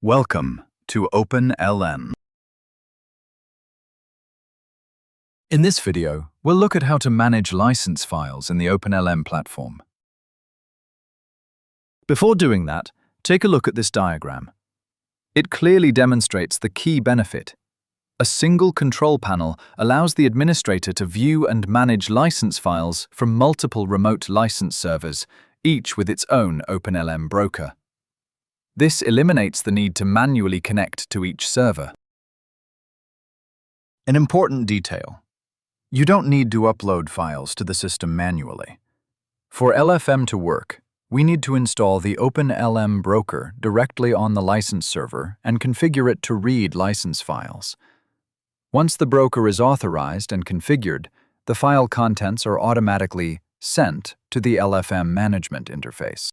Welcome to OpenLM. In this video, we'll look at how to manage license files in the OpenLM platform. Before doing that, take a look at this diagram. It clearly demonstrates the key benefit. A single control panel allows the administrator to view and manage license files from multiple remote license servers, each with its own OpenLM broker. This eliminates the need to manually connect to each server. An important detail: you don't need to upload files to the system manually. For LFM to work, we need to install the OpenLM broker directly on the license server and configure it to read license files. Once the broker is authorized and configured, the file contents are automatically sent to the LFM management interface.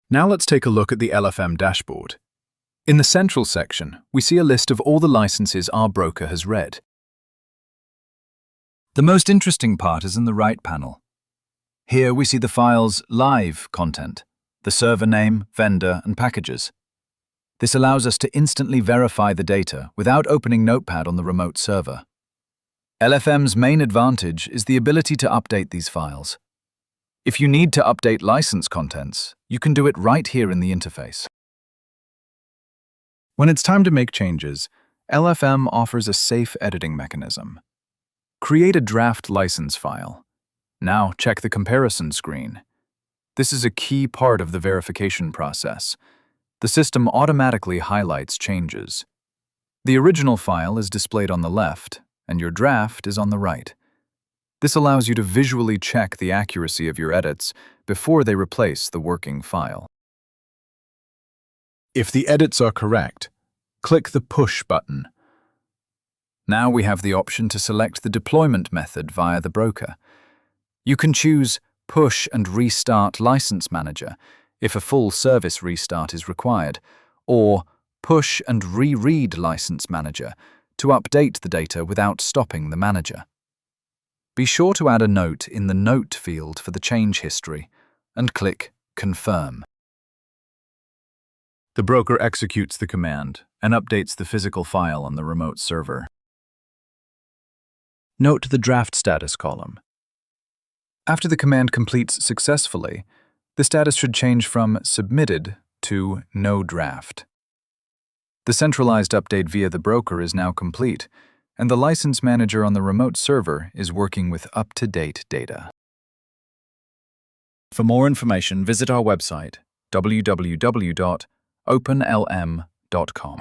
Now let's take a look at the LFM dashboard. In the central section, we see a list of all the licenses our broker has read. The most interesting part is in the right panel. Here we see the file's live content, the server name, vendor, and packages. This allows us to instantly verify the data without opening Notepad on the remote server. LFM's main advantage is the ability to update these files. If you need to update license contents, you can do it right here in the interface. When it's time to make changes, LFM offers a safe editing mechanism. Create a draft license file. Now check the comparison screen. This is a key part of the verification process. The system automatically highlights changes. The original file is displayed on the left, and your draft is on the right. This allows you to visually check the accuracy of your edits before they replace the working file. If the edits are correct, click the Push button. Now we have the option to select the deployment method via the broker. You can choose Push and Restart License Manager if a full service restart is required, or Push and Reread License Manager to update the data without stopping the manager. Be sure to add a note in the Note field for the change history, and click Confirm. The broker executes the command and updates the physical file on the remote server. Note the draft status column. After the command completes successfully, the status should change from Submitted to No Draft. The centralized update via the broker is now complete, and the license manager on the remote server is working with up-to-date data. For more information, visit our website, www.openlm.com.